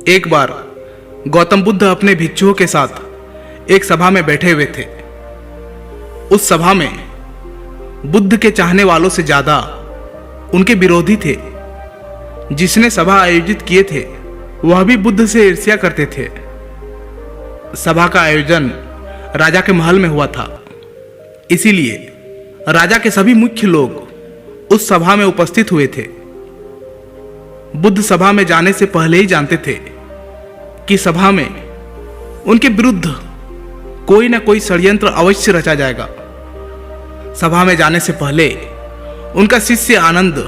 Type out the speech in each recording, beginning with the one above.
एक बार गौतम बुद्ध अपने भिक्षुओं के साथ एक सभा में बैठे हुए थे। उस सभा में बुद्ध के चाहने वालों से ज्यादा उनके विरोधी थे। जिसने सभा आयोजित किए थे वह भी बुद्ध से ईर्ष्या करते थे। सभा का आयोजन राजा के महल में हुआ था, इसीलिए राजा के सभी मुख्य लोग उस सभा में उपस्थित हुए थे। बुद्ध सभा में जाने से पहले ही जानते थे कि सभा में उनके विरुद्ध कोई ना कोई षड्यंत्र अवश्य रचा जाएगा। सभा में जाने से पहले उनका शिष्य आनंद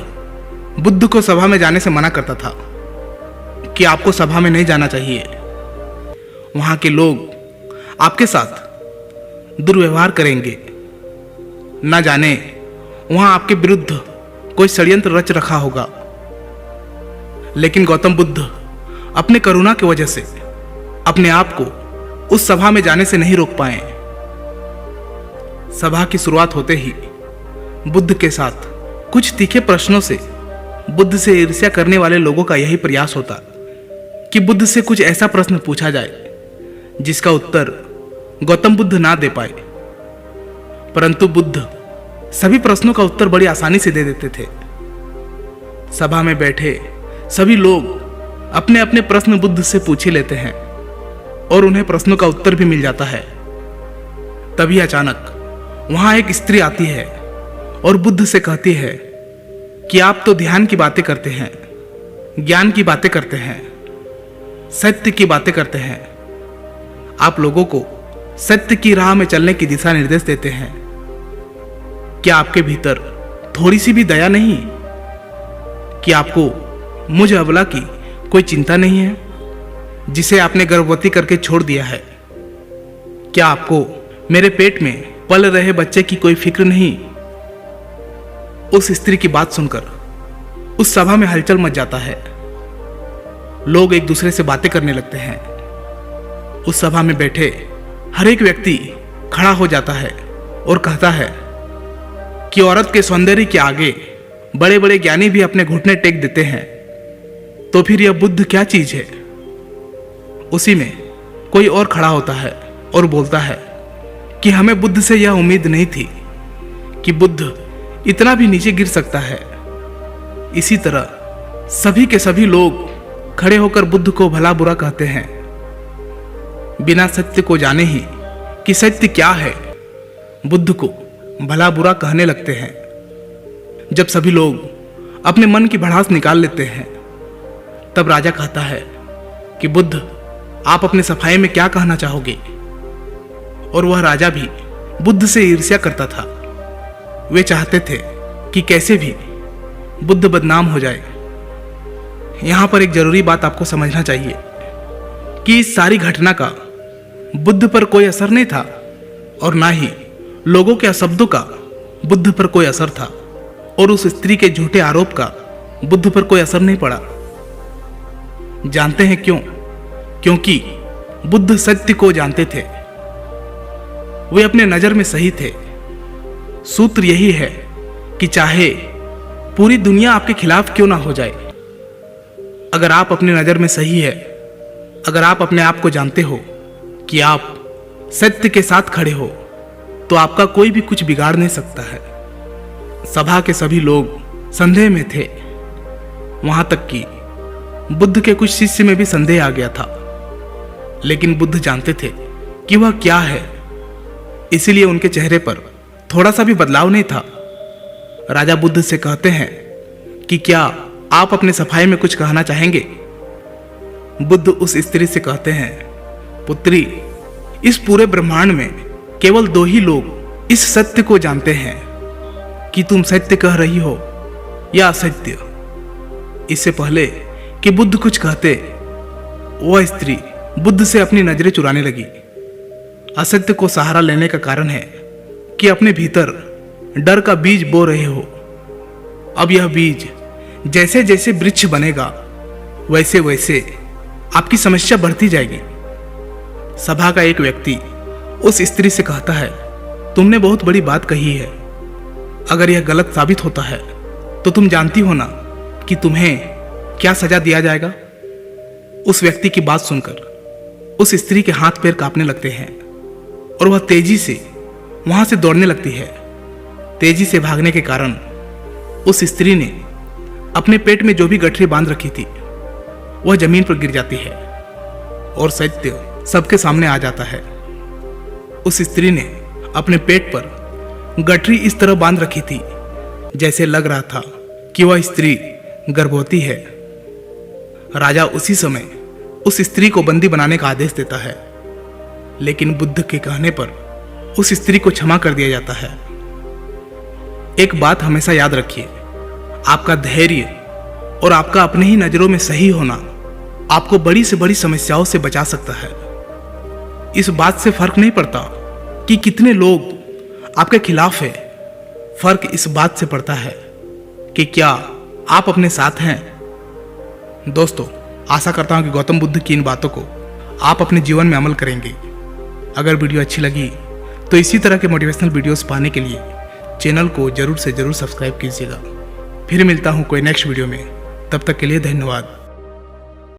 बुद्ध को सभा में जाने से मना करता था कि आपको सभा में नहीं जाना चाहिए, वहां के लोग आपके साथ दुर्व्यवहार करेंगे, ना जाने वहां आपके विरुद्ध कोई षड्यंत्र रच रखा होगा। लेकिन गौतम बुद्ध अपने करुणा की वजह से अपने आप को उस सभा में जाने से नहीं रोक पाए। सभा की शुरुआत होते ही बुद्ध के साथ कुछ तीखे प्रश्नों से बुद्ध से ईर्ष्या करने वाले लोगों का यही प्रयास होता कि बुद्ध से कुछ ऐसा प्रश्न पूछा जाए जिसका उत्तर गौतम बुद्ध ना दे पाए। परंतु बुद्ध सभी प्रश्नों का उत्तर बड़ी आसानी से दे देते थे। सभा में बैठे सभी लोग अपने अपने प्रश्न बुद्ध से पूछ ही लेते हैं और उन्हें प्रश्नों का उत्तर भी मिल जाता है। तभी अचानक वहां एक स्त्री आती है और बुद्ध से कहती है कि आप तो ध्यान की बातें करते हैं, ज्ञान की बातें करते हैं, सत्य की बातें करते हैं, आप लोगों को सत्य की राह में चलने की दिशा निर्देश देते हैं। क्या आपके भीतर थोड़ी सी भी दया नहीं कि आपको मुझ अबला की कोई चिंता नहीं है जिसे आपने गर्भवती करके छोड़ दिया है? क्या आपको मेरे पेट में पल रहे बच्चे की कोई फिक्र नहीं? उस स्त्री की बात सुनकर उस सभा में हलचल मच जाता है। लोग एक दूसरे से बातें करने लगते हैं। उस सभा में बैठे हर एक व्यक्ति खड़ा हो जाता है और कहता है कि औरत के सौंदर्य के आगे बड़े बड़े ज्ञानी भी अपने घुटने टेक देते हैं, तो फिर यह बुद्ध क्या चीज है? उसी में कोई और खड़ा होता है और बोलता है कि हमें बुद्ध से यह उम्मीद नहीं थी कि बुद्ध इतना भी नीचे गिर सकता है। इसी तरह सभी के सभी लोग खड़े होकर बुद्ध को भला बुरा कहते हैं, बिना सत्य को जाने ही कि सत्य क्या है बुद्ध को भला बुरा कहने लगते हैं। जब सभी लोग अपने मन की भड़ास निकाल लेते हैं तब राजा कहता है कि बुद्ध आप अपने सफाई में क्या कहना चाहोगे? और वह राजा भी बुद्ध से ईर्ष्या करता था। वे चाहते थे कि कैसे भी बुद्ध बदनाम हो जाए। यहां पर एक जरूरी बात आपको समझना चाहिए कि इस सारी घटना का बुद्ध पर कोई असर नहीं था और ना ही लोगों के अशब्दों का बुद्ध पर कोई असर था, और उस स्त्री के झूठे आरोप का बुद्ध पर कोई असर नहीं पड़ा। जानते हैं क्यों? क्योंकि बुद्ध सत्य को जानते थे। वे अपने नजर में सही थे। सूत्र यही है कि चाहे पूरी दुनिया आपके खिलाफ क्यों ना हो जाए, अगर आप अपनी नजर में सही है, अगर आप अपने आप को जानते हो कि आप सत्य के साथ खड़े हो, तो आपका कोई भी कुछ बिगाड़ नहीं सकता है। सभा के सभी लोग संदेह में थे। वहां तक कि बुद्ध के कुछ शिष्य में भी संदेह आ गया था। लेकिन बुद्ध जानते थे कि वह क्या है, इसीलिए उनके चेहरे पर थोड़ा सा भी बदलाव नहीं था। राजा बुद्ध से कहते हैं कि क्या आप अपने सफाई में कुछ कहना चाहेंगे? बुद्ध उस स्त्री से कहते हैं, पुत्री, इस पूरे ब्रह्मांड में केवल दो ही लोग इस सत्य को जानते हैं कि तुम सत्य कह रही हो या असत्य। इससे पहले कि बुद्ध कुछ कहते, वह स्त्री बुद्ध से अपनी नजरें चुराने लगी। असत्य को सहारा लेने का कारण है कि अपने भीतर डर का बीज बो रहे हो। अब यह बीज जैसे जैसे वृक्ष बनेगा वैसे वैसे आपकी समस्या बढ़ती जाएगी। सभा का एक व्यक्ति उस स्त्री से कहता है, तुमने बहुत बड़ी बात कही है। अगर यह गलत साबित होता है तो तुम जानती हो ना कि तुम्हें क्या सजा दिया जाएगा। उस व्यक्ति की बात सुनकर उस स्त्री के हाथ पैर कांपने लगते हैं और वह तेजी से वहां से दौड़ने लगती है। तेजी से भागने के कारण उस स्त्री ने अपने पेट में जो भी गठरी बांध रखी थी वह जमीन पर गिर जाती है और सत्य सबके सामने आ जाता है। उस स्त्री ने अपने पेट पर गठरी इस तरह बांध रखी थी जैसे लग रहा था कि वह स्त्री गर्भवती है। राजा उसी समय उस स्त्री को बंदी बनाने का आदेश देता है, लेकिन बुद्ध के कहने पर उस स्त्री को क्षमा कर दिया जाता है। एक बात हमेशा याद रखिए, आपका धैर्य और आपका अपने ही नजरों में सही होना आपको बड़ी से बड़ी समस्याओं से बचा सकता है। इस बात से फर्क नहीं पड़ता कि कितने लोग आपके खिलाफ है, फर्क इस बात से पड़ता है कि क्या आप अपने साथ हैं। दोस्तों, आशा करता हूं कि गौतम बुद्ध की इन बातों को आप अपने जीवन में अमल करेंगे। अगर वीडियो अच्छी लगी तो इसी तरह के मोटिवेशनल वीडियोस पाने के लिए चैनल को जरूर से जरूर सब्सक्राइब कीजिएगा। फिर मिलता हूं कोई नेक्स्ट वीडियो में, तब तक के लिए धन्यवाद।